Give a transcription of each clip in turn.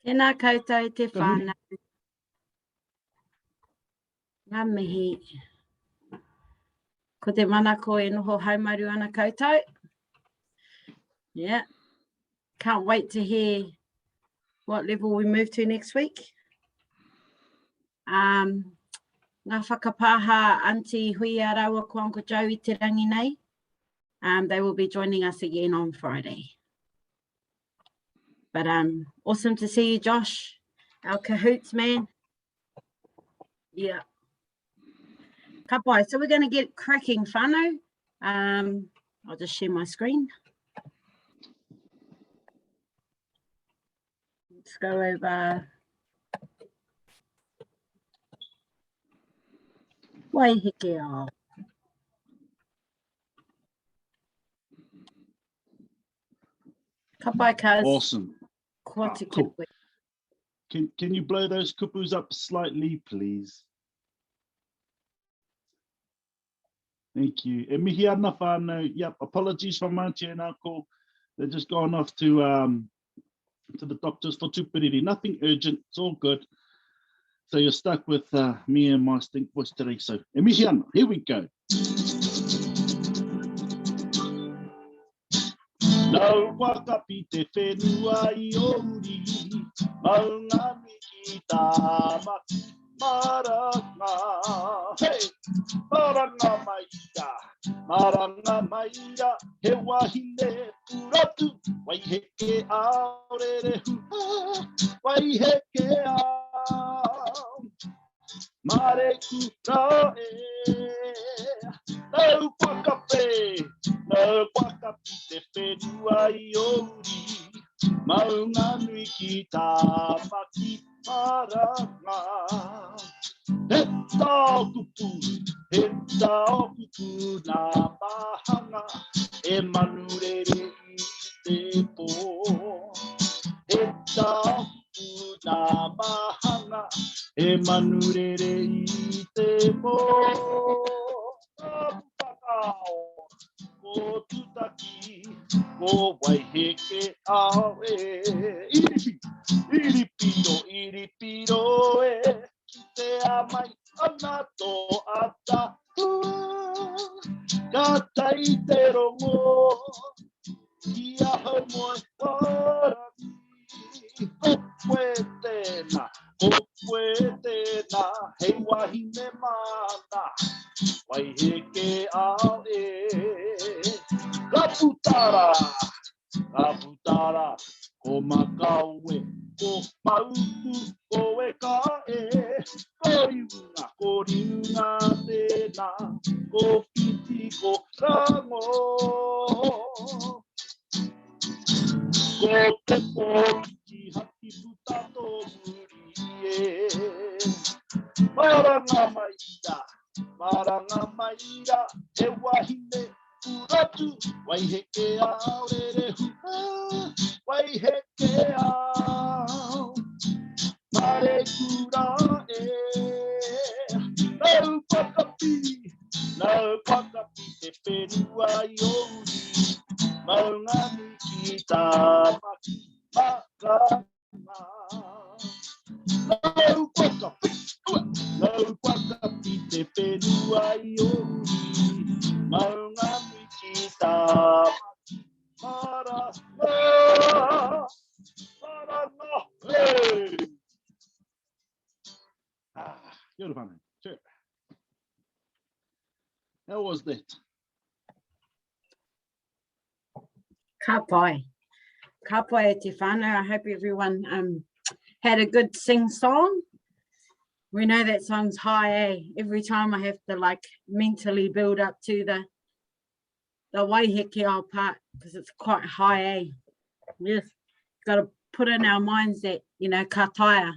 Tēnā koutou te whānau. Ngā mihi. Ko te manako e noho haumaru ana koutou. Yeah. Can't wait to hear what level we move to next week. Ngā whakapāha Auntie Hui Arawa ko Uncle Joe I te rangi nei. They will be joining us again on Friday. But awesome to see you, Josh, our kahoots man. Yeah. Ka pai. So we're going to get cracking whānau. I'll just share my screen. Let's go over. Waiheke ao. Ka pai, cuz. Awesome. Cool. Can you blow those kupus up slightly, please? Thank you. E mihi ana whānau. Yep, apologies for Manti and Uncle. They're just going off to the doctors for tupiriri. Nothing urgent. It's all good. So you're stuck with me and my stink voice today. So e mihi ana. Here we go. Nau wakapi te whenua I ori, maunga miki tā maki maranga. Hey! Maranga maira, he wahine puratu, waiheke aorere hu, waiheke ao. Mare kura no wakape te whenua I ori, maunga nui ki tā maki maranga. He tā kupu nā mahanga, e manurere I te pō. He tā kupu nā mahanga, e manurere I te pō. Ko tutaki, ko waiheke ao e. Iripiro e, ki te amai ana tō ata. Ka tai te rongo, ki ahau moe waraki. Koe tēnā, hei wahine mana, waiheke ao e. Kaputara, ko makau e, ko mauku, ko e ka e. Ko ringa tēnā, ko piti, ko rango. Ko te pōki haki putato muri e. Maranga maira, he wahine uratu, waiheke ao rere hu, waiheke ao. Mare kura e, nau wakapi te whenua I ori, maunga miki tā maki maranga. Nau wakapi te whenua I ori, maunga miki tā maki maranga. Hey! Kia ora whānau. Sure. How was that? Ka pai e te whānau. I hope everyone had a good sing song. We know that song's high, eh? Every time I have to like mentally build up to the waiheke ao part because it's quite high, eh? Yes, got to put in our minds that, you know, ka taia.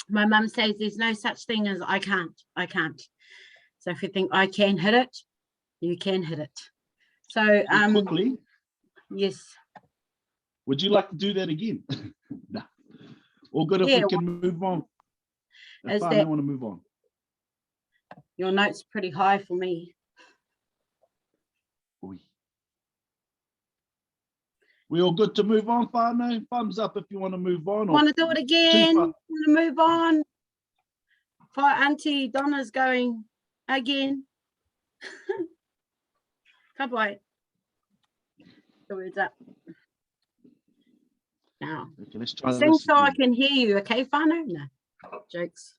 My mum says there's no such thing as I can't. So if you think I can hit it, you can hit it. So quickly. Yes. Would you like to do that again? No. All good if we can move on. If I don't want to move on. Your note's pretty high for me. Oui. We all good to move on, whānau? Thumbs up if you want to move on. Want to do it again? Want to move on? For Auntie Donna's going again. Ka pai. The words up. Now, okay, let's try sing so I can hear you, okay, whānau? No, jokes.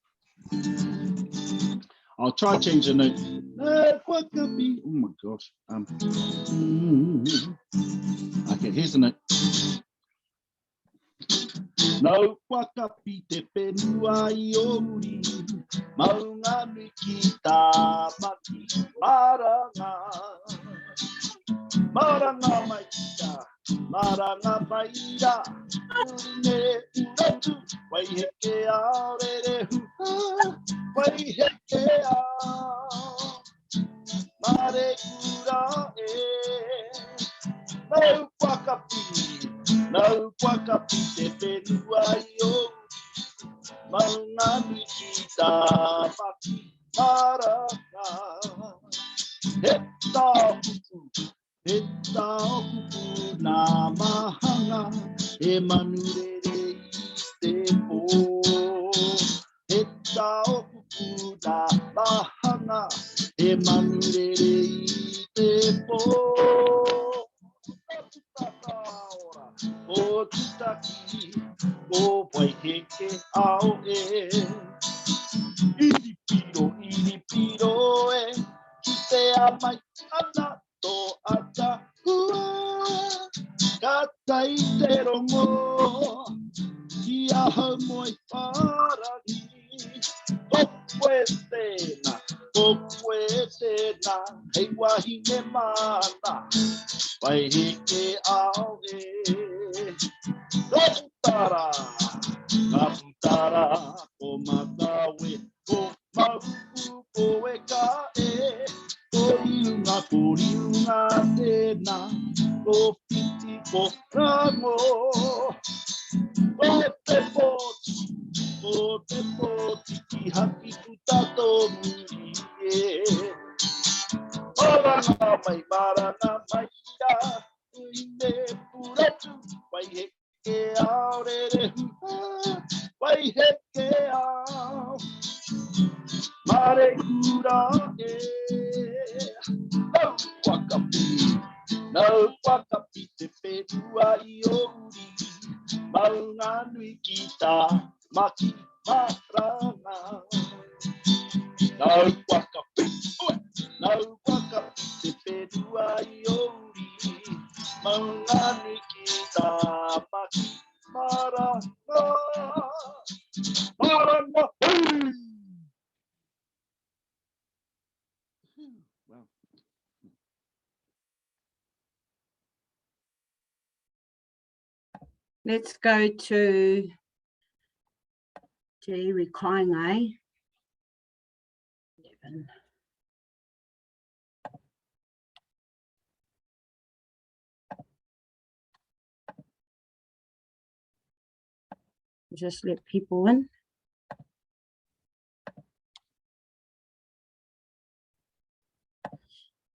I'll try change the note. Oh my gosh. Okay, here's the note. No wakapi te penua I ori, maunga nui ki tā maki maranga. Maranga mai kia, maranga mai ira, ure uratu, wai heke ao re re hua, wai heke ao, mare kura no wakapi te penua I ori, maunga nui ki tā maki maranga. Heta pupu. E tau kupu nā mahanga, e manurere I te pō. E tau kupu nā mahanga, e manurere I te pō. O tutaki, o waiheke ao e. Iripiro e, ki te amai ana. To ata hua, katai te rongo, ki aha moi parani. Kokoe tēnā, hei wahine mana, vai heke ao e. Kaputara, ko matawe, ko mahuku, ko e ka e. Koriunga tēnā, ko piti ko rango. O te poti ki haki ku tato muri e. Maranga mai ia, uine puratu, wai heke ao re re hua, wai heke ao, mare kura e. No wakapi te penua I ori, maunga nui ki tā maki maranga. No wakapi te penua I ori, maunga nui ki tā maki maranga. Maranga, wow. Let's go to Reclingai. 11. Just let people in.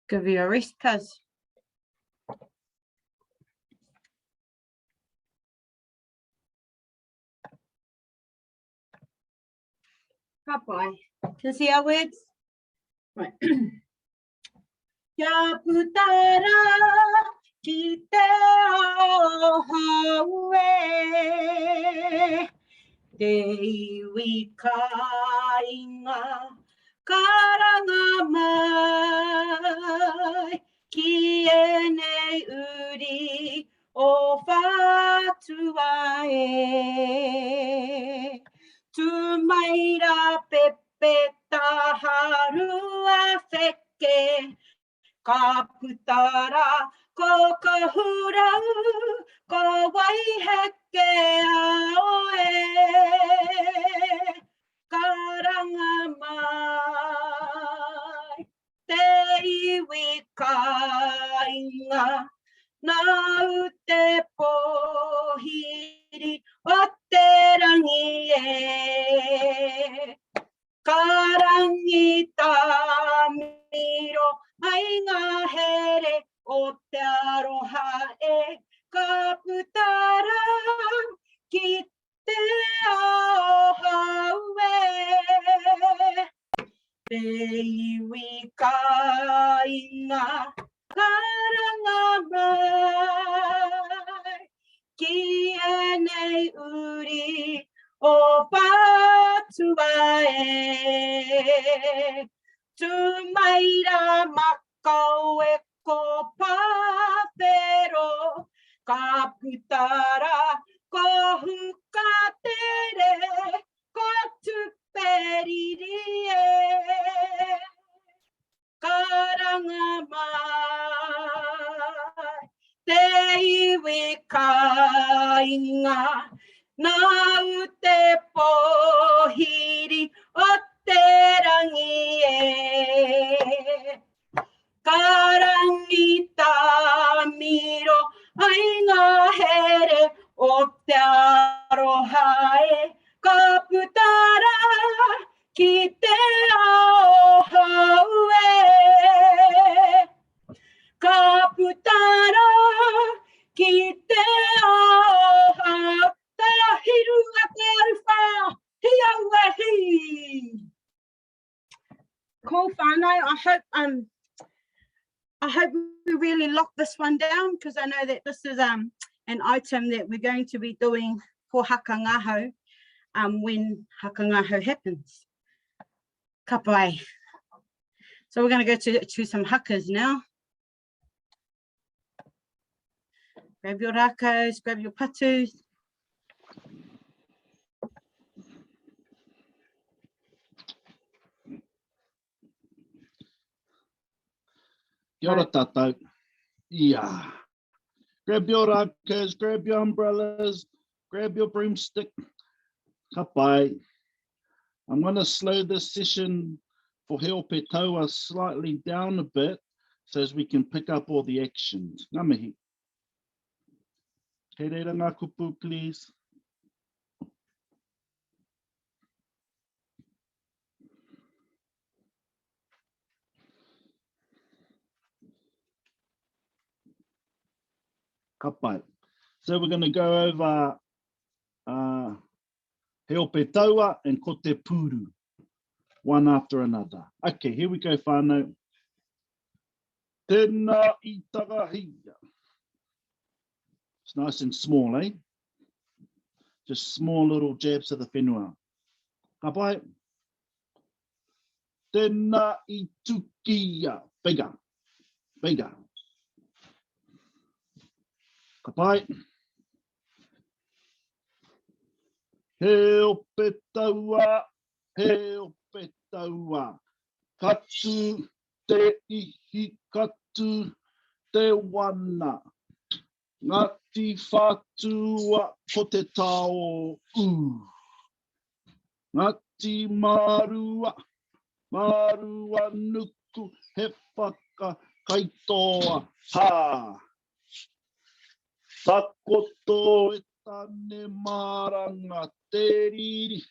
Give you a rest, cuz. Bye. Can you see our words? Right. Ya putara ki te ao haue, te iwi ka inga karanga mai, ki ene uri o whatua e. Tu maira pepe taharua wheke, ka putara ko kahura, ko waiheke ao e. Karanga mai, te iwi ka inga, nau te pohiri o te rangi e. Karangi tā miro ai ngā here o te aroha e. ka putara ki te ao haue. Te iwi ka inga karanga mai, ki enei uri o patua e. Tumaira makau e ko pāwhero, ka putara ko huka tere, ko tuperiri e. Karanga mai, te iwi ka inga, nā te pohiri o te rangi e. Karangi tā miro, ai ngā here o te aroha e. Ka putara ki te ao haue. Ka putara ki te ao haue. Tā hiru a te aruwha, hi aue hi. Cool whānau, I hope we really lock this one down, because I know that this is an item that we're going to be doing for haka ngaho when haka ngaho happens. Ka pai. So we're going to go to some hakas now. Grab your rakos, grab your patus. Kia ora tātou. Yeah. Grab your rakos, grab your umbrellas, grab your broomstick. Ka pai. I'm going to slow this session for Huitopa slightly down a bit so as we can pick up all the actions. Ngā mihi. Kei reira ngā kupu, please. Ka pai. So we're going to go over Huitopa and ko te puru, one after another. Okay, here we go, whānau. Tēnā I tagahia. It's nice and small, eh? Just small little jabs of the whenua. Ka pai. Tēnā I tukia. Bigger, bigger. Ka pai. Huitopa, Huitopa. Katu te ihi, katu te wana. Ngati whatua ko te tao u. Ngati marua, marua nuku he whaka kaitoa ha. Takoto e tane maranga te riri,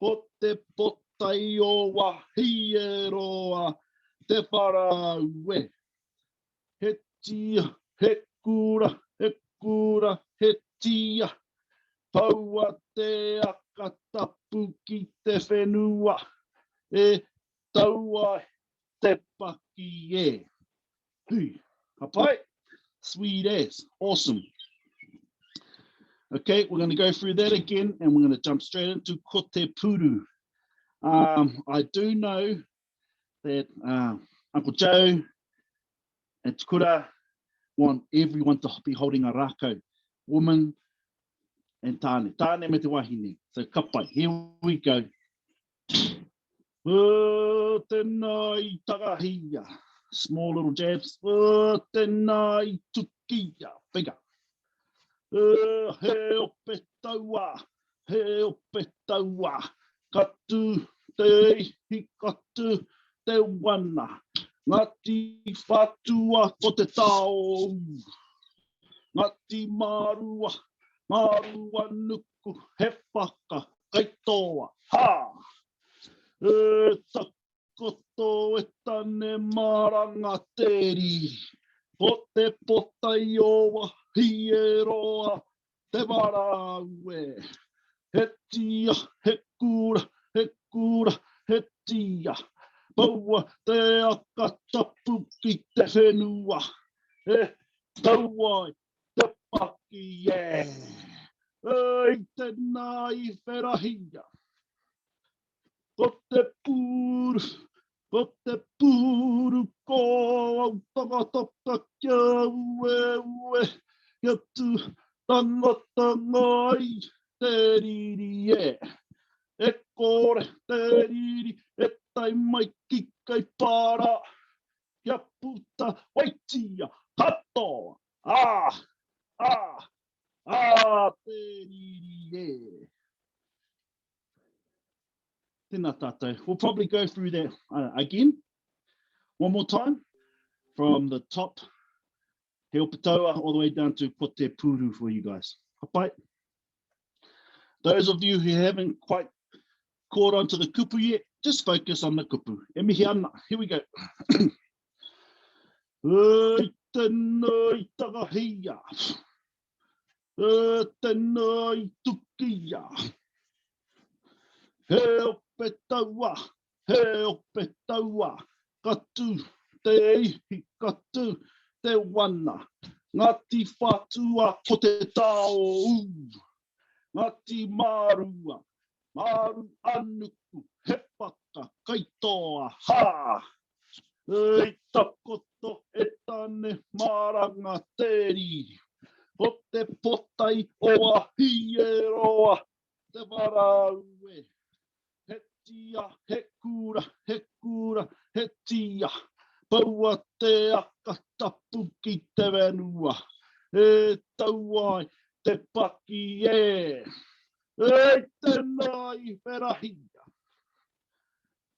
ko te potai o wahi e roa te wharaue. He tia, he kura, he tia, paua te akatapu ki te whenua, e taua te paki e. Hui, ka pai, sweet as, awesome. Okay, we're going to go through that again and we're going to jump straight into ko te puru. I do know that Uncle Joe and Tukura want everyone to be holding a rako, woman and tāne. Tāne me te wahine. So ka pai, here we go. Tēnā I tagahia. Small little jabs. Tēnā I tukia. Bigger. Huitopa, Huitopa. Katu te ihi, katu te wana. Ngati whatua ko te tao. Ngati marua, marua nuku he whaka kaitoa ha. Takoto e tane maranga te riri. Ko te potai o hieroa, te waraue. He tia, he kura, he tia. Paua te aka tapu ki te whenua. He tauai te paki, yeah. Ei te nai wherahia. Ko te pūru, ko au takataka kia ue, kia tu tangata ngai. Te riri e, e kore te riri, e tai mai ki kai para, kia puta waitia, katoa, te riri e. Tēnā tātou. We'll probably go through that again, one more time, from the top, Te Opatoa, all the way down to Ko Te Pūru for you guys. Hapai. Those of you who haven't quite caught on to the kupu yet, just focus on the kupu. E mihi ana. Here we go. Ei tēnā I takahia. E tēnā I tukia. He ope taua. Katu te ihi, katu te wana. Ngati whatua ko te tao. Ngati marua, maru anuku, he paka, kaitoa, ha. Ei takoto e tane maranga te riri. Ko te potai o a hieroa, te waraue. He tia, he kura, he tia. Paua te aka tapu ki te whenua. E tauai. Te paki e, ei te nai wherahia.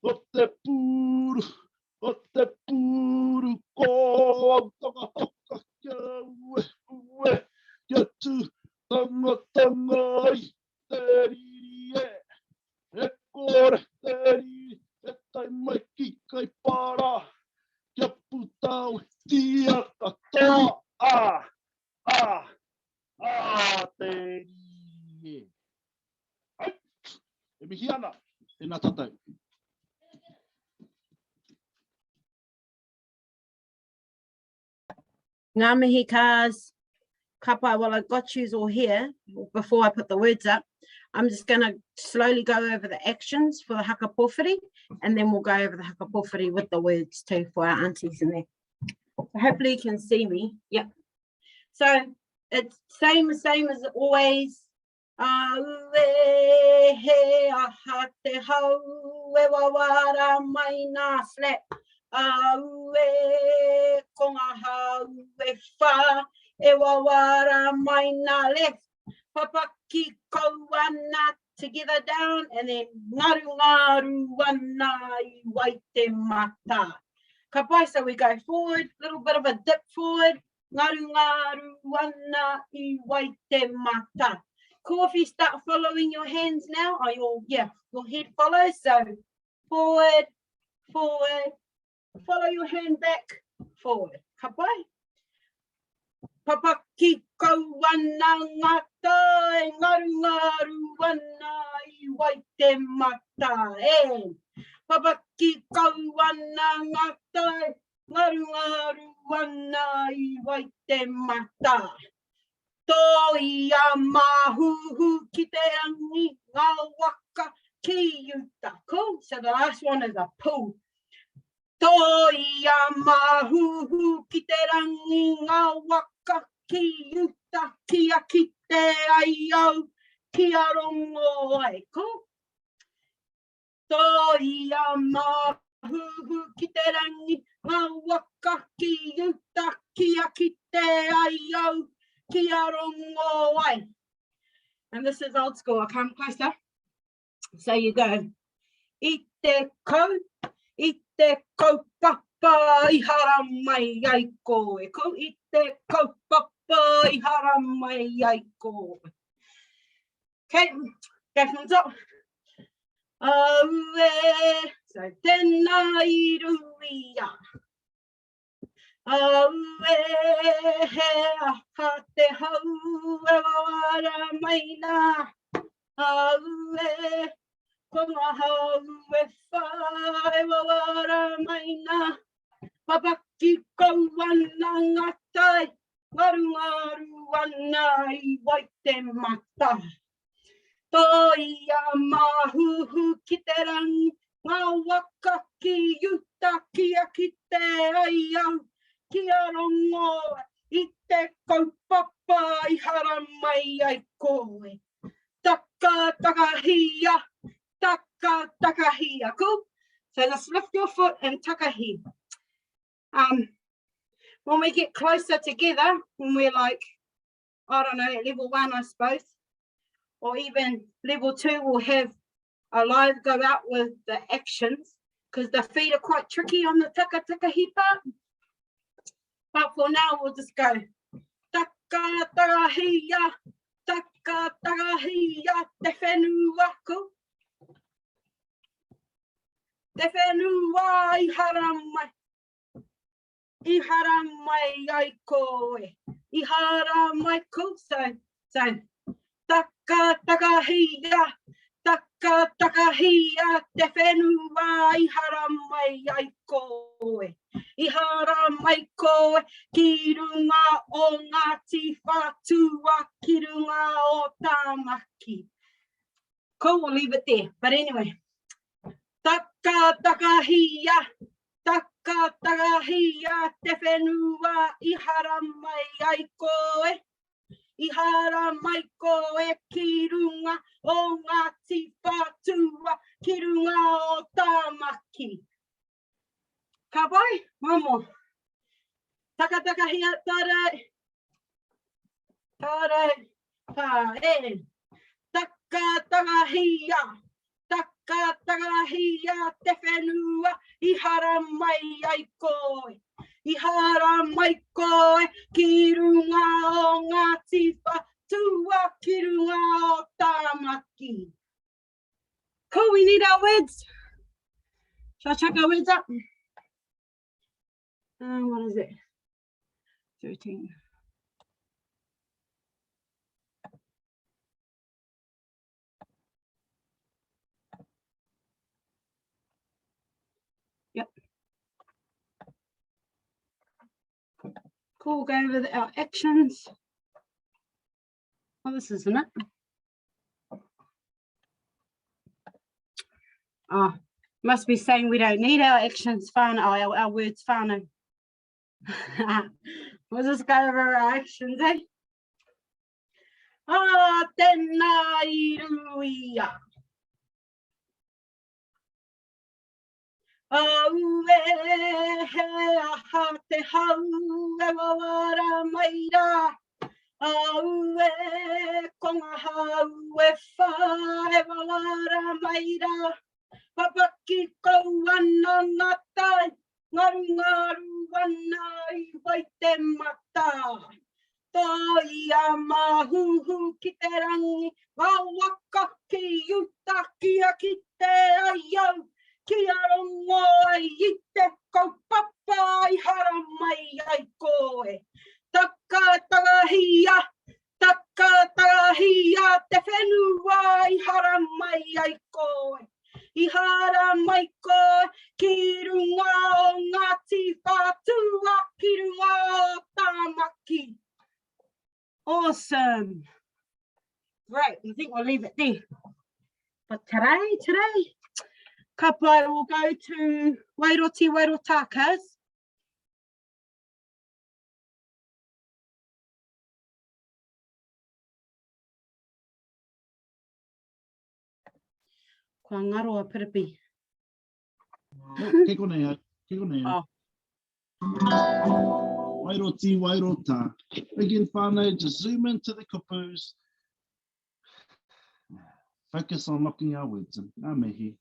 O te pūru, ko au takahaka kia ue, kia tu tangata ngai, te riri e, e kore te riri, e tai mai ki kai para, kia putau tia katoa, te riri e. Ai, e mihi ana, tēnā tātou. Ngā mihi kās. Kapa, well, I got yous all here before I put the words up. I'm just going to slowly go over the actions for the haka pōwhiri, and then we'll go over the haka pōwhiri with the words too for our aunties in there. So hopefully you can see me. Yep. So it's same as always. Aue he aha te hau e wawara mai nā slap. Aue konga hau e wha e wawara mai nā left. Papaki kauana together down, and then ngaru wana I wai te mata. Kapai, so we go forward, little bit of a dip forward. Ngaru wana I wai te mata. Cool if you start following your hands now, or your head follows. So forward, follow your hand back, forward. Kapai. Papaki kauana ngata, ngaru wana I wai te mata. And papaki kauana ngata, ngaru wana I wai te mata. Toi a mahuhu ki te rangi ngā waka ki uta. Cool. So the last one is a pull. Toi a mahuhu ki te rangi ngā waka ki uta. Kia ki te ai au, kia rongo ai. Cool. Toi a mahuhu ki te rangi ngā waka ki uta. Kia ki te ai au, kia rongo ai. And this is old school. I'll come closer. So you go. I te kaupapa I hara mai ai koe. Ko I te kaupapa I hara mai ai koe. Okay, go from the top. So tēnā I ruia. Aue haka te hau e wawara maina. Aue konga hau e whae wawara maina. Papaki kauana ngatai. Ngaru ana I Waiata. Toi a mahuhu ki te rangi. Ngā waka ki yuta kia ki te aiau. Kia rongo I te kaupapa I hara mai ai koe. Taka takahia, taka takahia. Cool? So let's lift your foot and takahia. When we get closer together, when we're like, I don't know, at level 1, I suppose, or even level 2, we'll have a live go out with the actions because the feet are quite tricky on the taka takahia part. But for now, we'll just go taka takahia, taka takahia, te whenua ko. Te whenua I hara mai. I hara mai ai koe. I hara mai ko. So, taka takahia, taka takahia, te whenua I hara mai ai koe. I hara mai koe, ki runga o Ngāti Whātua, ki runga o Tāmaki. Cool, we'll leave it there. But anyway, taka takahia, taka takahia, te whenua I hara mai ai koe. I hara mai koe ki runga o Ngāti Whātua, ki runga o Tāmaki. Ka pai, one more. Taka takahia, tare. Tare, tae. Taka takahia, taka takahia, te whenua I hara mai ai koe. I hara mai koe ki runga o Ngāti Whātua, ki runga o Tāmaki. Cool, we need our words. Shall I chuck our words up? What is it? 13. Yep. Cool, go over our actions. Oh, this isn't it. Oh, must be saying we don't need our actions, whānau, our words, whānau. We'll just go over our actions, eh? Ah, tēnā I ruia. Aue he aha te hau e wawara maira. Aue konga hau e whae wawara maira. Papaki kauana ngatai. Ngaru ana I Waiata. Toi a mahuhu ki te rangi. Ngā waka ki yuta kia ki te aiau. Kia rongo ai I te kaupapa I hara mai ai koe. Taka takahia, taka takahia, te whenua I hara mai ai koe. I hara mai koe, ki runga o Ngāti Whātua, ki runga o Tāmaki. Awesome. Great, I think we'll leave it there. But today, ka pai will go to Wairoti Wairotakas. Kua ngaro a piripi. Ke konei, ke konei. Oh. Wairoti, Wairota. Again, whānau, just zoom into the kupus. Focus on locking our words in. Ngā mihi.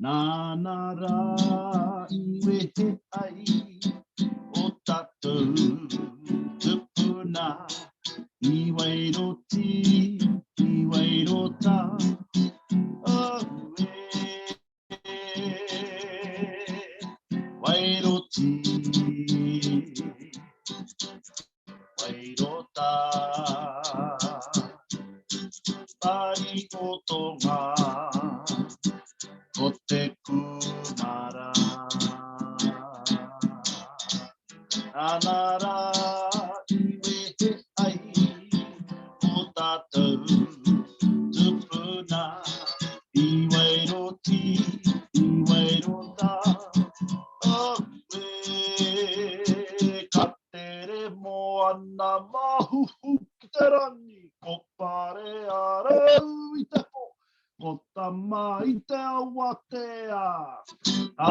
Nā rā I wehe ai o tātou tupuna I Wairoti, I Wairota. ko te kumara. Anara iwe he ai, o tātou tupuna. Iwairo ti, iwairo tā. Ka tere mo ana mahuhu ki te rangi, ko pare arau i te po, ko tama i te awatea. A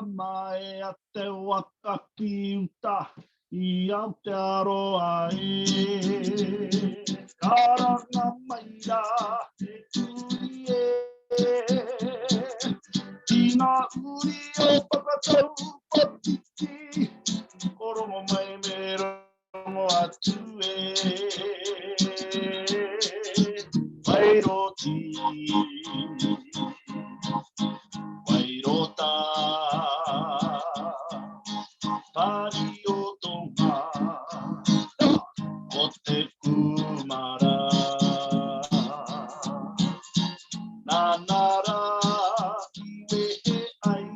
mai a te waka ki uta, i Aotearoa e. Karanga mai ra e turi e. Tina uri o pakatau patiki, korongo mai me rongo atu e. Wairoti, wairota, pari o tonga, o te kumara. Nanara iwe he ai,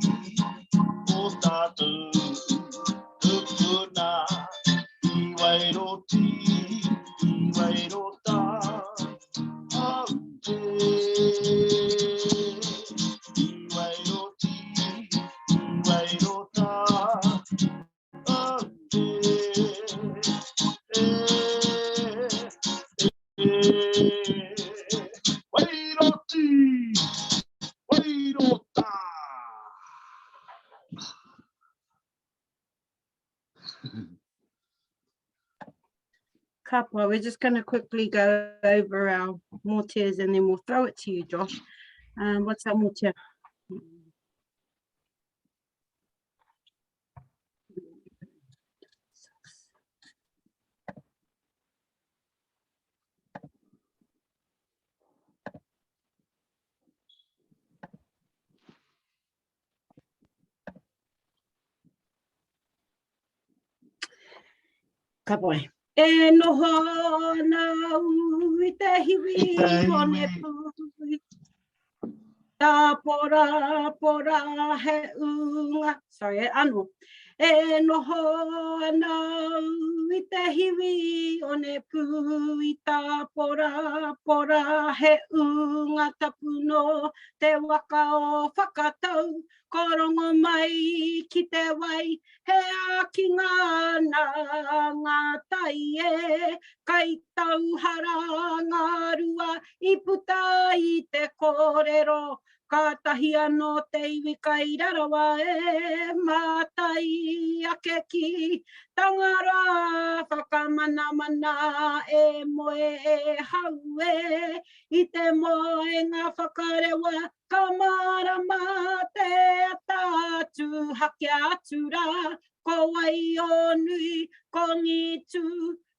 o tātou tupuna. Iwairoti, iwairota, aute. Iwairoti, iwairota, aute. Wairoti, wairota. Kapa, we're just going to quickly go over our motias and then we'll throw it to you, Josh. What's our motia? Ka boy. E noho na u I te hiwi o ne pui. Ta pora pora he unga. Sorry, anu. E noho na u I te hiwi o ne pui. Ta pora pora he unga tapuno. Te waka o whakatau. Korongo mai ki te wai. He a ki ngā tai e, kai tauhara ngā rua, I puta I te kōrero, ka tahi anō te iwi kai rarawa e, mātai ake ki tangara, whakamana mana e moe e hau e, I te moe ngā whakarewa, ka marama te atatu hake atura, ko wai o nui, ko ngitu,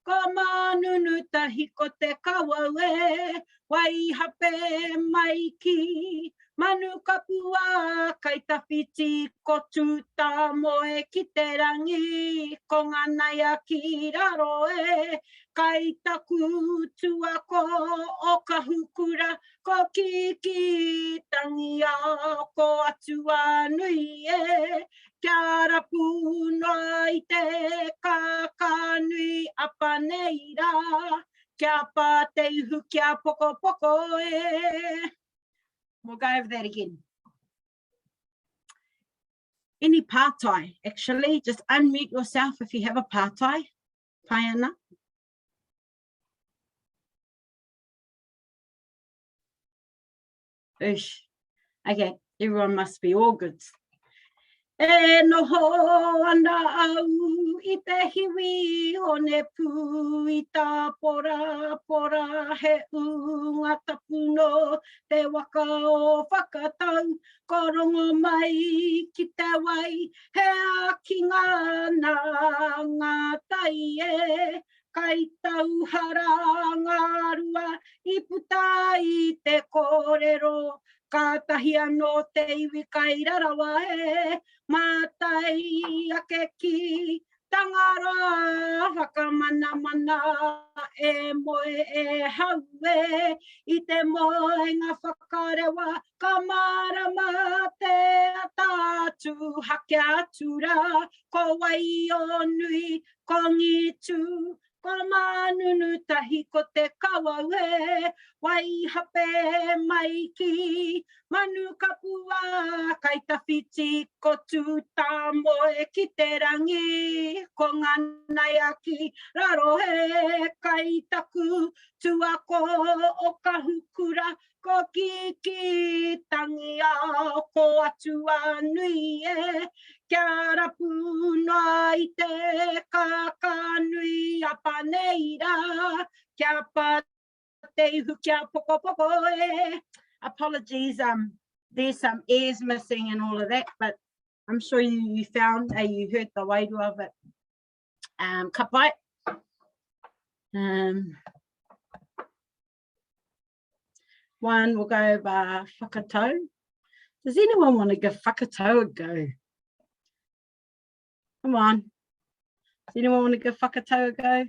ko manunu tahi ko te kawau e, wai hape mai ki, manu kapua, kai tawhiti ko tuta moe ki te rangi, ko nganaya ki raro e, kai taku tua ko o ka hukura, ko ki tangi ao ko atua nui e, kia rapu noi te kakanui apa nei rā, kia pā te ihu kia poko poko e. We'll go over that again. Any pātai, actually, just unmute yourself if you have a pātai. Pai ana. Oosh. Okay, everyone must be all good. E noho ana au I te hiwi o ne pū I tā pora pora he unga tapuno te waka o whakatau korongo mai ki te wai he a ki ngā tai e kai tauhara ngā rua I puta I te kōrero ka tahi anō te iwi kai rarawa e mātai ake ki tangara whakamana mana e moe e haue I te moe ngā whakarewa ka marama te tātu hake atura ko wai o nui ko ngitu ko manunu tahi ko te kawaue wai hape mai ki manu kapua kai tawhiti ko tu tamoe ki te rangi ko nganai aki raro he kai taku tua ko o kahukura ko ki tangi a ko atua nui e kia rapu noa I te kaka nui a paneira kia pa te ihu kia poko poko e. Apologies, there's some ears missing and all of that, but I'm sure you found, you heard the wairu of it. Ka pai. One will go over whakatau. Does anyone want to give whakatau a go? Come on. Does anyone want to give whakatau a go?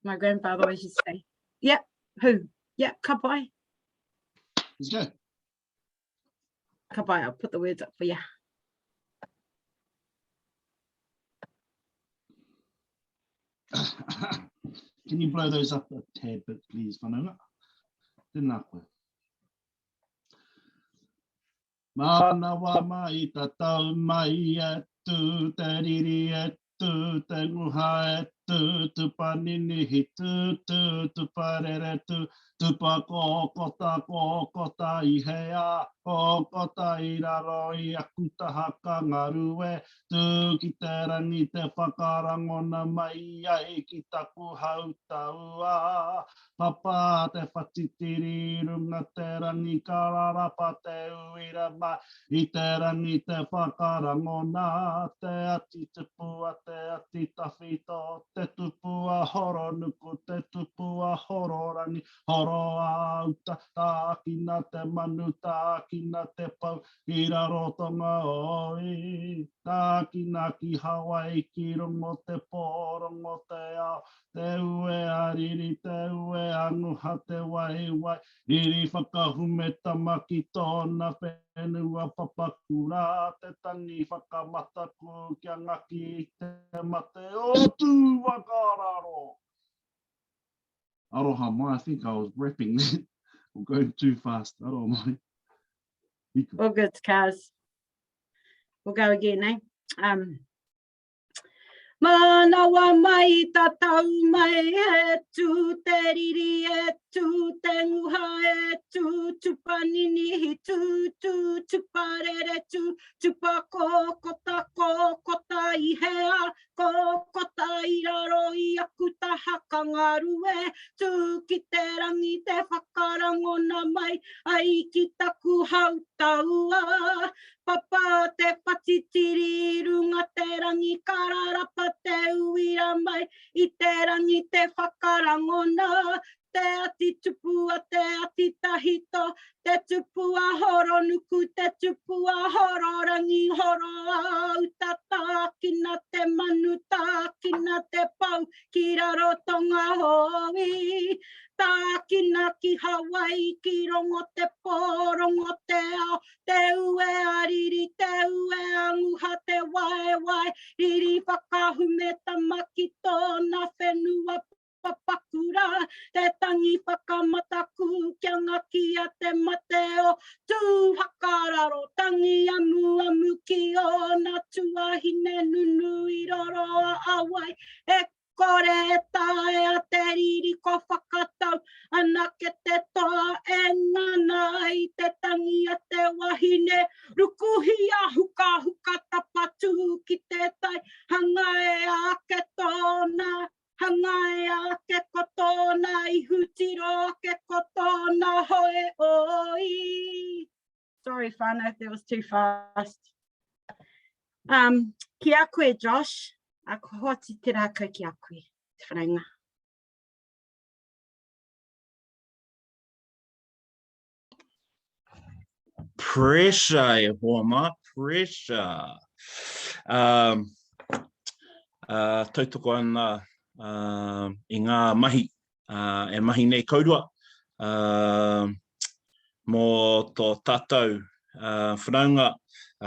My grandfather always used to say, yep, who? Yep, ka pai. Let's go. Ka pai, I'll put the words up for you. Can you blow those up a tad bit, please, whananga? Tēnā koe. Mana wa mai tatau mai atu, te riri atu, te nguha atu, tupa ninihi tu, tupa rere tu, tupa kōkota I hea, kōkota I raro I akuta haka ngarue, tu ki te rangi te whakarangona mai ai ki taku hautaua. Papa te whatitiri runga te rangi kararapa te uira mai I te rangi te whakarangona te ati tupua te ati tawhito te tupua horo nuku te tupua horo rangi horo auta tākina te manu tākina te pau I raro tonga oi tākina ki Hawaii ki rongo te pōrongo te ao te ue ariri te ue anguha te wai Iri whakahume tamaki tōna whenua papakura te tangi whakamataku kia ngaki te mate o tū wakararo. Aroha mai, I think I was rapping that. I'm going too fast. Aroha mai. All good, Kaz. We'll go again, eh? Mana wa mai tatau mai e tu te riri e tu te nguha e tu tupa ninihi tu tupa rere tu tupa kōkota I hea kōkota I raro I akuta haka ngarue tu ki te rangi te whakarangona mai ai ki taku hautaua Papa te patitiri runga te rangi kararapa te uira mai I te rangi te whakarangona te ati tupua te ati tahito te tupua horo nuku te tupua horo rangi horo auta tākina te manu tākina te pau ki raro tonga hoi tākina ki Hawaii ki rongo te pōrongo te ao te ue ariri te ue anguha te wai riri whakahume tamaki tōna whenua papakura te tangi whakamataku kia ngaki a te mateo tū hakararo tangi amu ki ona tuahine nunu I roro a awai e kore tae a te riri ko whakatau ana ke te toa e ngana I te tangi a te wahine rukuhi a huka tapatu ki te tai hanga e a ke tōna Hangai a ke kotona I hutiro ke kotona hoe oi. Sorry, whānau, if that was too fast. Ki a koe, Josh. A kohoti te rākau ki a koe. Te whanaunga. Pressure, e hoa ma, pressure. Tautoko ana i ngā mahi, e mahi nei kaurua. Mō tō tātou whanaunga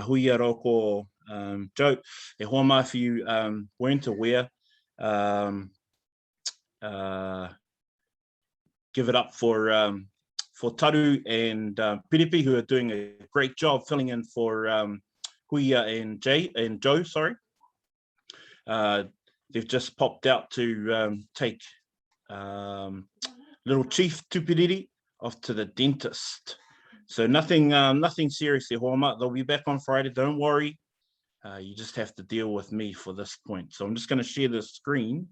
hui aro ko Joe. E hoa mai if you weren't aware, give it up for Taru and Piripi, who are doing a great job filling in for Huia and Joe, sorry. They've just popped out to take little Chief Tupiriri off to the dentist. So nothing serious there, Hoama. They'll be back on Friday, don't worry. You just have to deal with me for this point. So I'm just going to share the screen.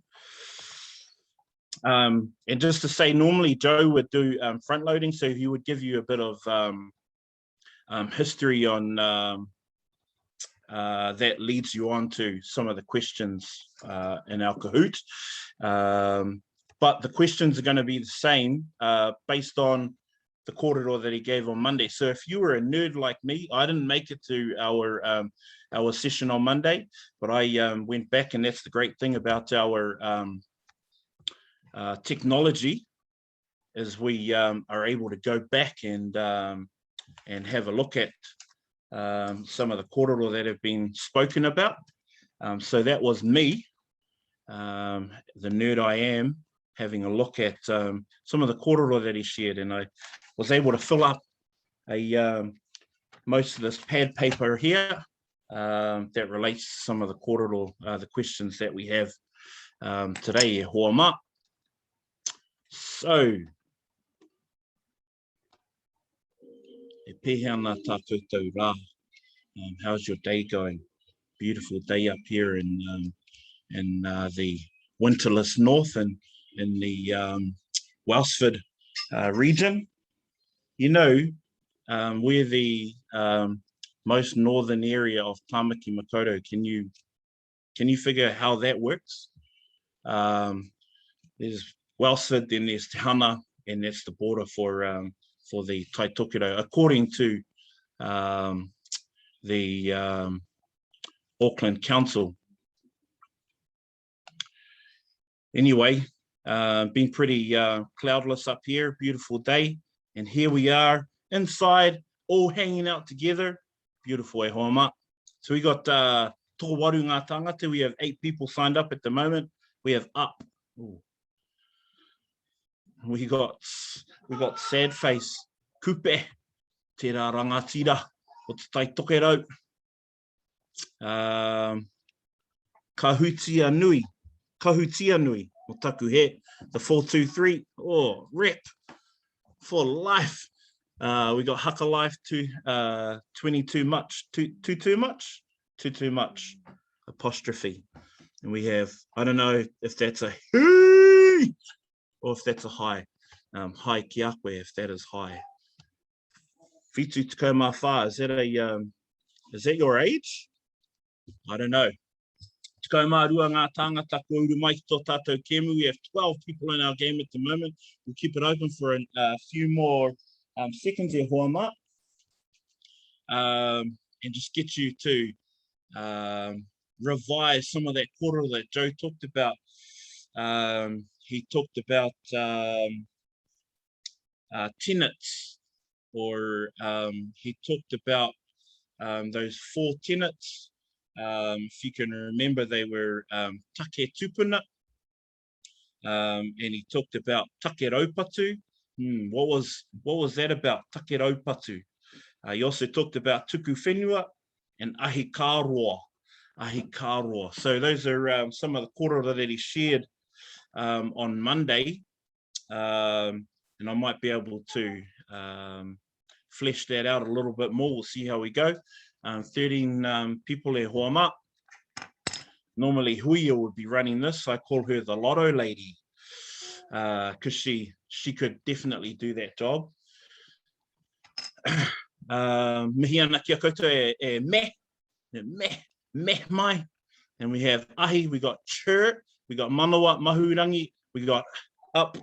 And just to say, normally Joe would do front loading, so he would give you a bit of history on that leads you on to some of the questions in our Kahoot. But the questions are going to be the same based on the kōrero that he gave on Monday. So if you were a nerd like me, I didn't make it to our session on Monday, but I went back, and that's the great thing about our technology, is we are able to go back and have a look at some of the kōrero that have been spoken about. So that was me, the nerd I am, having a look at some of the kōrero that he shared, and I was able to fill up most of this pad paper here that relates to some of the kōrero, the questions that we have today, hoa ma. So, e pēhea nā tātou tau rā. How's your day going? Beautiful day up here in the winterless north and in the Welsford region. You know, we're the most northern area of Tāmaki Makaurau. Can you figure how that works? There's Welsford, then there's Te Hana, and that's the border for the Tai Tokiro, according to the Auckland Council. Anyway, been pretty cloudless up here, beautiful day, and here we are inside, all hanging out together. Beautiful, e hoa ma. So we got tō waru ngā tangata. We have 8 people signed up at the moment. We have up. Ooh. We got sad face, kupe, te rā rangatira, o te tai tokerau. Kahootia nui, o taku he, the 423, oh, rep, for life. We got haka life to 22 much, too much, apostrophe. And we have, I don't know if that's a hee, or if that's a high, high kiakwe, if that is high. Fitu tukau mā whā, is that your age? I don't know. Tukau mā rua ngā tāngata ko uru mai ki tō tātou kemu. We have 12 people in our game at the moment. We'll keep it open for a few more seconds here, hoa ma. And just get you to revise some of that kōrero that Joe talked about. He talked about tenets, or he talked about those 4 tenets. If you can remember, they were take tupuna, and he talked about take raupatu. What was that about, take raupatu? He also talked about tuku whenua and ahi kāroa. So those are some of the kōrero that he shared on Monday, and I might be able to flesh that out a little bit more. We'll see how we go. 13 people e hoa ma. Normally Huia would be running this. I call her the lotto lady, because she could definitely do that job. Mihi ana kia koutou e meh mai. And we have ahi, we got chur, we got manawa, mahurangi, we got up,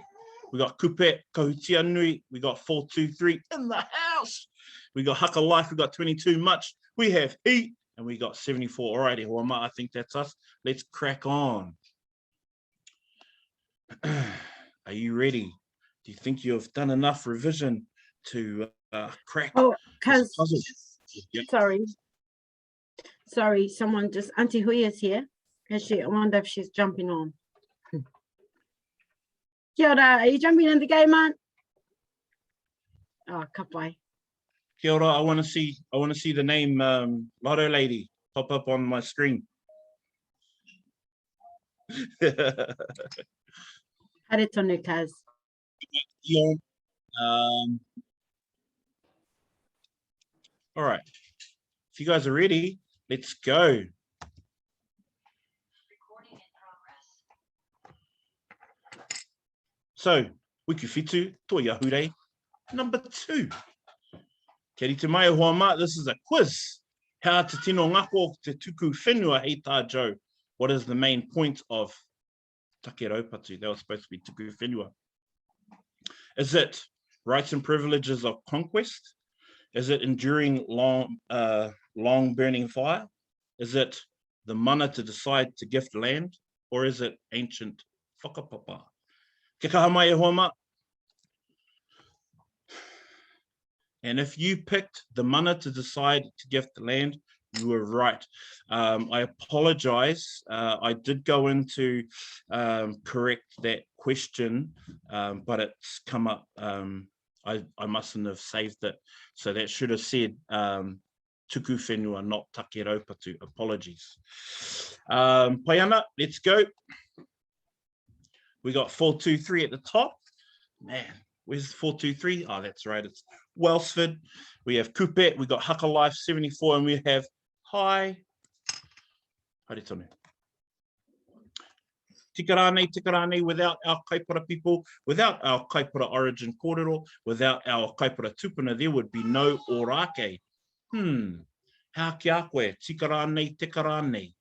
we got kupe, kahutia nui, we got 423 in the house. We got haka life, we got 22 much, we have heat, and we got 74. All righty, Huama, I think that's us. Let's crack on. Are you ready? Do you think you've done enough revision to crack Oh, this because, puzzle? Yep. sorry, someone just, Auntie Hui is here. I wonder if she's jumping on. Kia ora, are you jumping in the game, Aunt? Oh, ka pai. Kia ora, I want to see the name Lotto Lady pop up on my screen. Hare tonu, Kaz. All right, if you guys are ready, let's go. So, wiki fitu, to yahure, number 2. Kia rite mai Huama, this is a quiz. How te tino ngako te tuku whenua hei tātou. What is the main point of take raupatu? That was supposed to be tuku whenua. Is it rights and privileges of conquest? Is it enduring long burning fire? Is it the mana to decide to gift land? Or is it ancient whakapapa? Ke kaha mai e Huama. And if you picked the mana to decide to gift the land, you were right. I apologize. I did go into correct that question, but it's come up. I mustn't have saved it. So that should have said tuku whenua, not take raupatu. Apologies. Paiana, let's go. We got 423 at the top. Man, where's 423? Oh, that's right. It's Wellsford. We have Kupet. We got Haka Life 74, and we have Hi. Haere tonu. Tikarane, without our kaipara people, without our kaipara origin kōrero, without our kaipara tupuna, there would be no orake. How ki a koe, tikarane.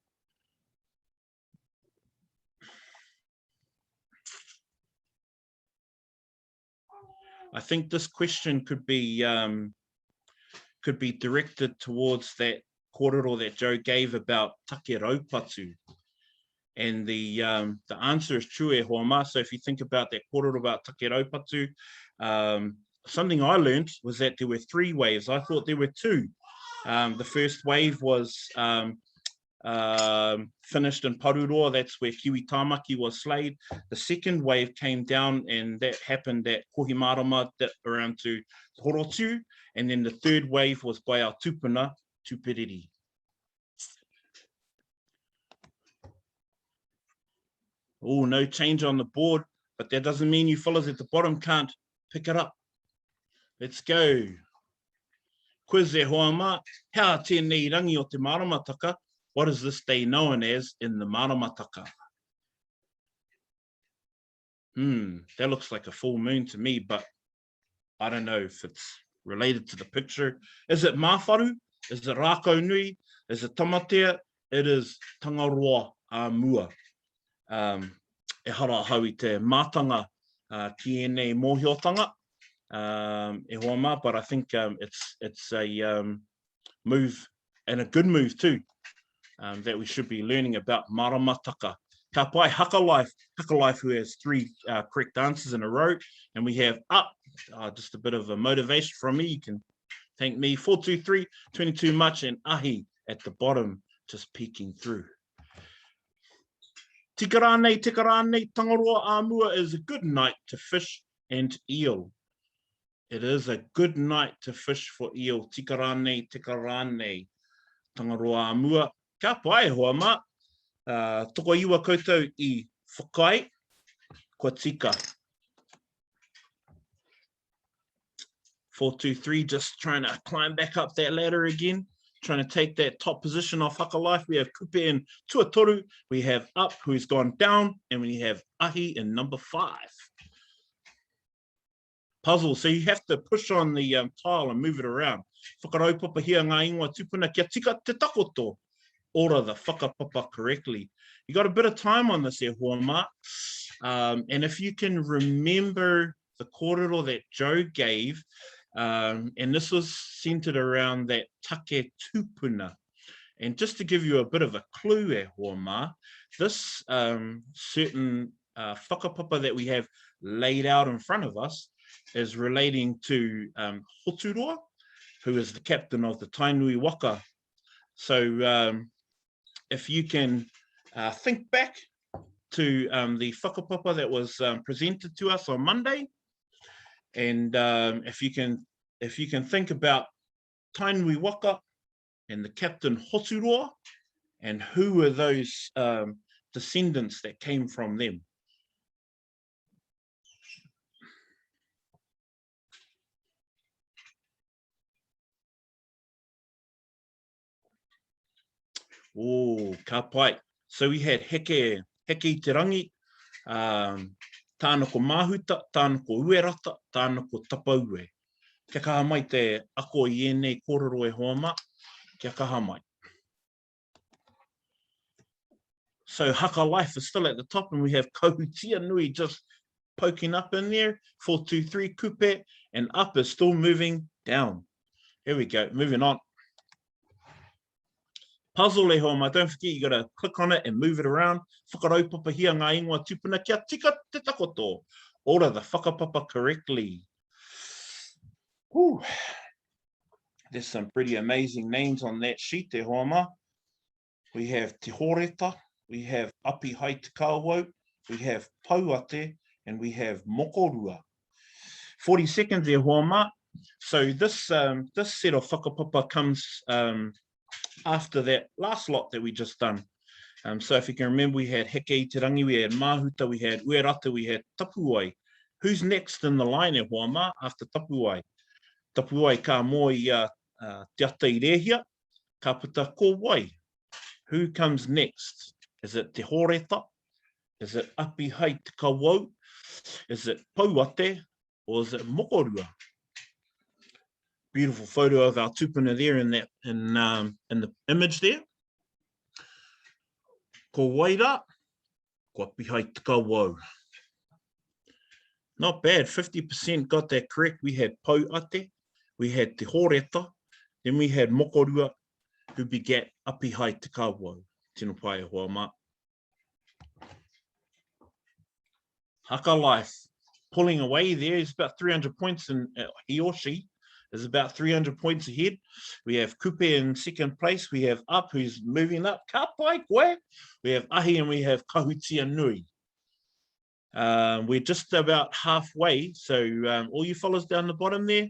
I think this question could be directed towards that kōrero that Joe gave about take raupatu. And the answer is true e Huama. So if you think about that kōrero about take raupatu, something I learned was that there were 3 waves. I thought there were 2. The first wave was finished in Paruroa, that's where Kiwi Tamaki was slayed. The second wave came down, and that happened at Kohimarama around to Horotu, and then the third wave was by our tupuna, Tupiriri. Oh, no change on the board, but that doesn't mean you fellas at the bottom can't pick it up. Let's go. Quiz e Huama, hea tēnei rangi o te maramataka. What is this day known as in the maramataka? That looks like a full moon to me, but I don't know if it's related to the picture. Is it mawharu? Is it rākau nui? Is it tamatea? It is tangaroa a mua. E hara hau I te mātanga ki ēnei mōhiotanga. E Huama, but I think it's a move, and a good move too, that we should be learning about maramataka. Ka pai Haka Life who has 3 correct answers in a row, and we have up, just a bit of a motivation from me, you can thank me, 423, 22 much, and ahi at the bottom, just peeking through. Tikarane, tangaroa āmua is a good night to fish and eel. It is a good night to fish for eel. Tikarane, tangaroa āmua. Ka pai Huama, toko iwa koutou I whakai, kua tika. 423, just trying to climb back up that ladder again, trying to take that top position off Haka Life. We have Kupe in Tuatoru, we have Up, who's gone down, and we have Ahi in number 5. Puzzle, so you have to push on the tile and move it around. Whakaraupapa hia ngā ingoa tupuna kia tika te takoto. Ora the whakapapa correctly. You got a bit of time on this here, Huama. And if you can remember the kōrero that Joe gave And this was centered around that take tupuna. And just to give you a bit of a clue e hoa mā, this certain whakapapa that we have laid out in front of us is relating to Hoturoa, who is the captain of the Tainui Waka. So if you can think back to the whakapapa that was presented to us on Monday, and if you can think about Tainui Waka and the captain Hoturoa, and who were those descendants that came from them. Oh, ka pai. So we had heke te rangi, tāna ko mahuta, tāna ko uerata, tāna ko tapaue. Kia kaha mai te ako i ēnei kōrero e hoa mā, kia kaha mai. So haka life is still at the top, and we have kahutia nui just poking up in there, 4, 2, 3, kupe, and up is still moving down. Here we go, moving on. Puzzle e hoa mā, don't forget you got to click on it and move it around. Whakaraupapa hia ngā ingoa tupuna kia tika te takoto. Order the whakapapa correctly. Whew. There's some pretty amazing names on that sheet e hoa mā. We have Te Horeta, we have Api Hai Te Kahoot, we have Pauate, and we have Mokorua. 40 seconds e hoa mā. So this set of whakapapa comes after that last lot that we just done. So if you can remember, we had heke i te rangi, we had mahuta, we had uerata, we had tapuai. Who's next in the line e hoa mā after tapuai? Tapuai ka mo i te ata i rehia, ka puta ko wai. Who comes next? Is it Te Horeta? Is it Api Hai Te Kahoot? Is it Pauate? Or is it Mokorua? Beautiful photo of our tupuna there in the image there. Ko waira, ko Api Hai Te Kahoot. Not bad, 50% got that correct. We had Pauate, we had Te Horeta, then we had Mokorua, who begat Api Hai Te Kahoot. Tēnā pai e hoa mā. Haka life, pulling away there, is about 300 points, and he or she is about 300 points ahead. We have Kupe in second place. We have Up, who's moving up. Ka pai koe. We have Ahi, and we have Kahutia Nui. We're just about halfway, so all you fellas down the bottom there,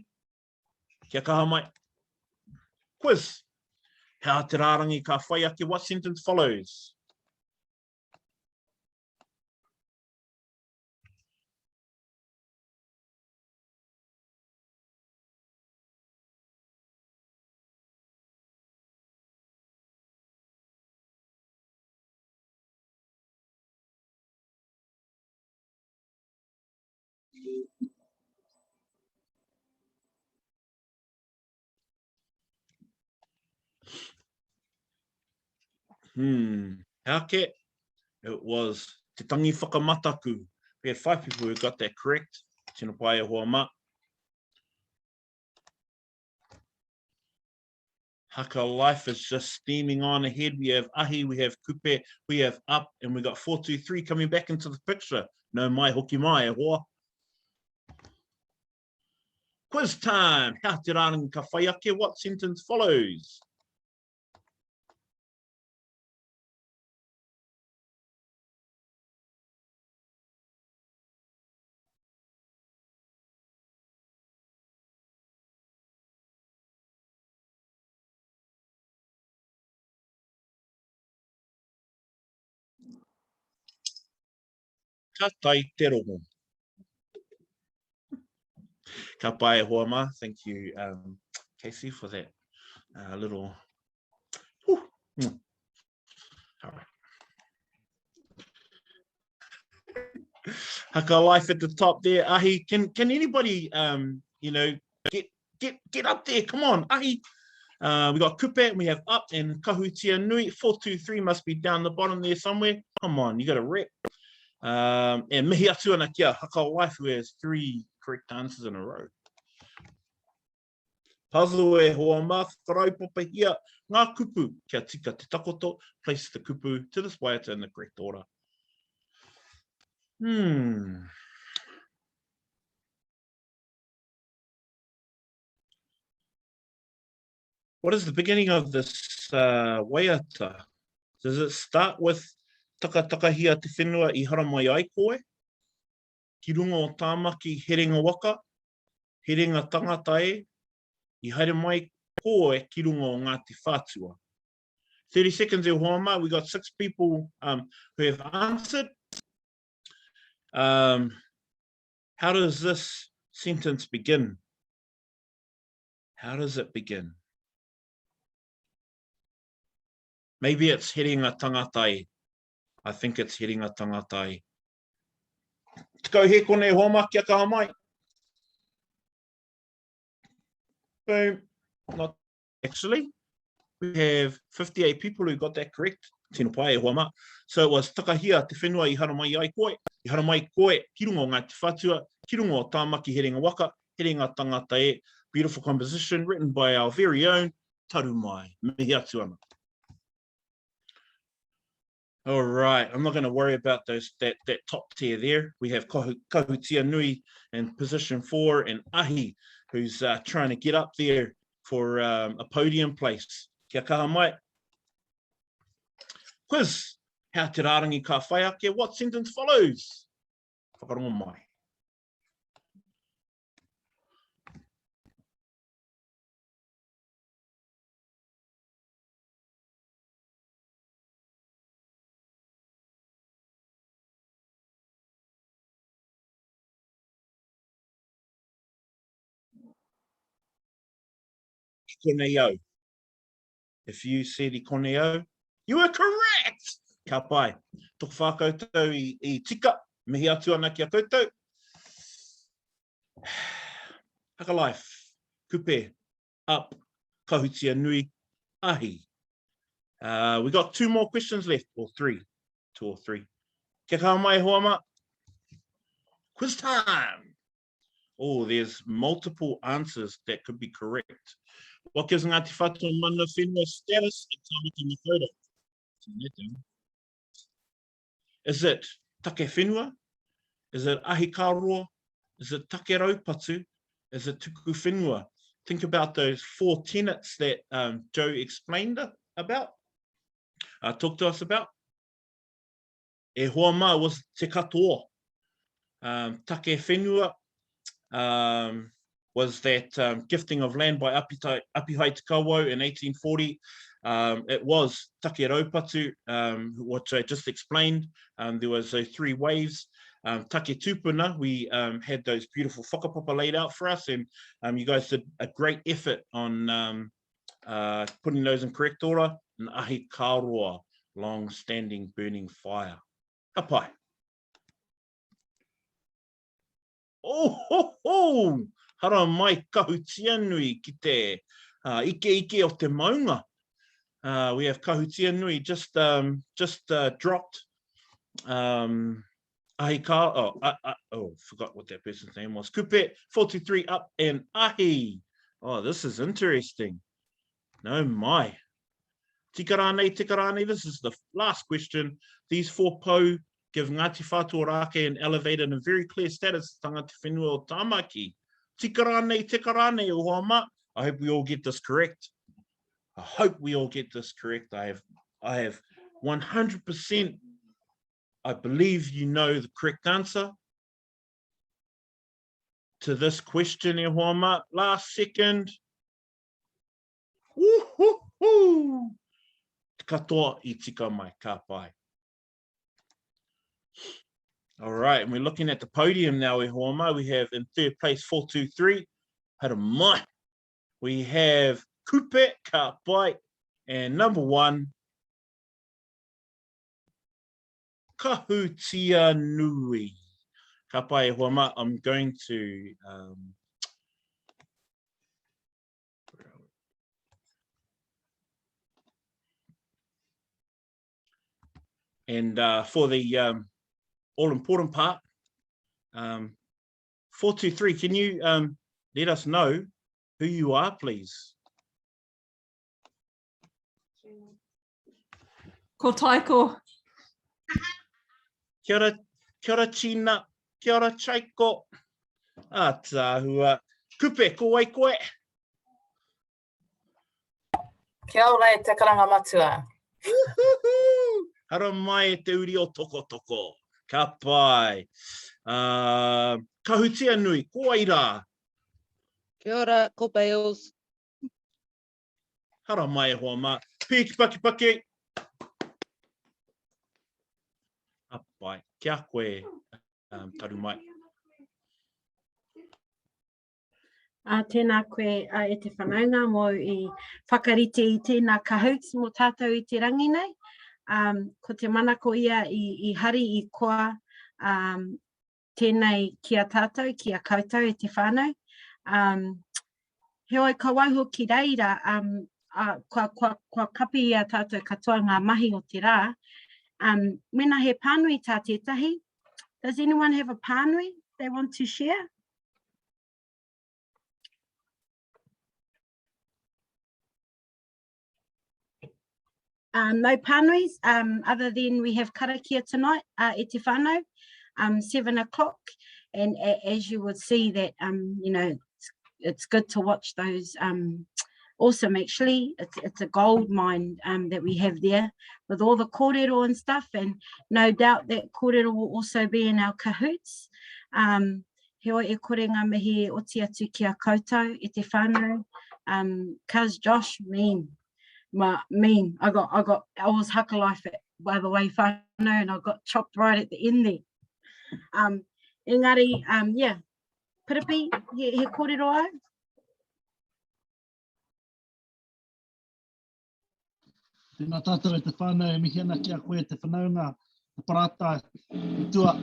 kia kaha mai. Quiz. How te rārangi ka whai ake, what sentence follows? Hake, it was Te Tangi Whakamataku. We had 5 people who got that correct. Tēnā pai e hoa mā. Haka life is just steaming on ahead. We have Ahi, we have Kupe, we have Up, and we got 4, 2, 3 coming back into the picture. No mai hoki mai e hoa. Quiz time. How te rārangi ka whai ake, what sentence follows? Ka tai te rongo. Ka pai e hoa mā. Thank you, Casey, for that little... All right. Haka life at the top there. Ahi, can anybody, you know, get up there? Come on, Ahi. We got Kupe, and we have Up, and Kahutia Nui. 4, 2, 3 must be down the bottom there somewhere. Come on, you got a rep. And mihi atu ana kia, haka life, who has 3 correct answers in a row. Puzzle e hoa mā whakaraupapa hia ngā kupu kia tika te takoto, place the kupu to this waiata in the correct order. What is the beginning of this waiata? Does it start with takahia te whenua I hara mai ai koe? Ki runga o tāmaki herenga waka, herenga tangata e, I haere mai koe ki runga o ngā te whātua. 30 seconds e hoama, we got 6 people who have answered. How does this sentence begin? How does it begin? Maybe it's herenga tangata e. I think it's herenga tangata e. Tikau he kone hoama kia kaha mai. Boom. Not actually. We have 58 people who got that correct. Tino pai e hoama. So it was takahia te whenua I hara mai ai koe. I hara mai koe ki runga o ngā te whatua, ki runga o tāmaki herenga waka, herenga tangata e. Beautiful composition written by our very own Taru Mai. Mihi atu ana. All right, I'm not going to worry about that top tier there. We have Kahutia Nui in position 4 and Ahi, who's trying to get up there for a podium place. Kia kaha mai. Quiz. How te rārangi ka whai ake? What sentence follows? Whakarongo mai. Konei. If you said I konei, you are correct. Ka pai. Toko whakoutou I tika. Mihi atu ana kia koutou. Haka life. Kupe. Up. Kahutia nui. Ahi. We got 2 more questions left. Or 3. 2 or 3. Kia kaha mai hoama. Quiz time. Oh, there's multiple answers that could be correct. What gives Ngāti Whātua mana whenua status in tāmaki mawhaura? Is it take whenua? Is it ahi kāroa? Is it take raupatu? Is it tuku whenua? Think about those 4 tenets that Joe explained about, talked to us about. E hoa mā was te katoa. Take whenua was that gifting of land by Apihai Te Kawau in 1840. It was take raupatu, which I just explained. There was those 3 waves. Take tupuna, we had those beautiful whakapapa laid out for us, and you guys did a great effort on putting those in correct order. And ahi kāroa, long-standing burning fire. Apai. Oh, ho, ho! Hara mai kahutia nui ki te ike o te maunga. We have kahutia nui just dropped. Ahi ka, forgot what that person's name was. Kupe, 423 up and ahi. Oh, this is interesting. No mai. Tika rānei, this is the last question. These 4 pou give Ngāti Whātua Rāke an elevated and very clear status tanga te whenua o tāmaki. Tika rānei o hoama. I hope we all get this correct. I hope we all get this correct. I have 100%, I believe you know the correct answer to this question, e hoama. Last second. Woo-hoo-hoo. Katoa I tika mai, ka pai. All right, and we're looking at the podium now, e hoama. We have in 3rd place 423, hara mai. We have Kupe, ka pai, and number 1, Kahutia Nui. Ka pai e hoama. I'm going to and for the all-important part, 423, can you let us know who you are, please. Ko taiko. Kia ora Tina, kia ora Chaiko. Tāhua, kupe ko wai koe. Kia ora e te karanga matua. Hara mai e te uri o toko toko. Ka pai. Kahutia nui, ko ai rā. Kia ora, ko Bales. Hara mai e hoa mā. Piki paki paki. Ka pai. Kia koe, taru mai. Tēnā koe e te whanaunga mō I whakarite I tēnā kahoots mō tātou I te rangi nei. Ko te manako ia I hari I koa tēnei kia tātou, kia koutou e te whānau. He oi ka waiho ki reira, kua kapi ia tātou katoa ngā mahi o te rā. Mena he pānui tā tētahi. Does anyone have a pānui they want to share? No pānuis, other than we have karakia tonight, e te whānau, 7 o'clock. And as you would see that, you know, it's good to watch those. Awesome, actually, it's a gold mine that we have there with all the kōrero and stuff. And no doubt that kōrero will also be in our kahoots. He oi e kore ngā mihi o te atu ki a koutou, e te whānau. Cuz Josh, mean. Mean. I was haka life by the way, whānau, and I got chopped right at the end there. Engari, yeah, Piripi, he kōrero au. Tēnā tātou e te whānau, e mihi ana ki a koe te whanaunga, te parata, I tua,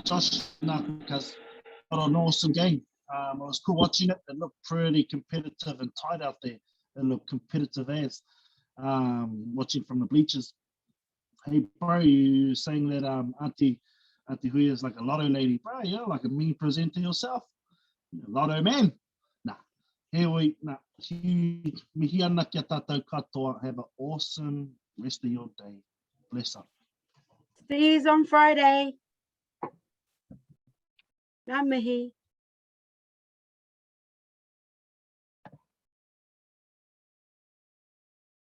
Josh, because got an awesome game. It was cool watching it. It looked pretty competitive and tight out there. It looked competitive as watching from the bleachers. Hey, bro, you saying that Auntie Hui is like a lotto lady, bro? Yeah, like a mean presenter yourself. Lotto man. Nah, here we, nah. Mihi ana kia tātou katoa. Have an awesome rest of your day. Bless up. See you on Friday. Ngā mihi.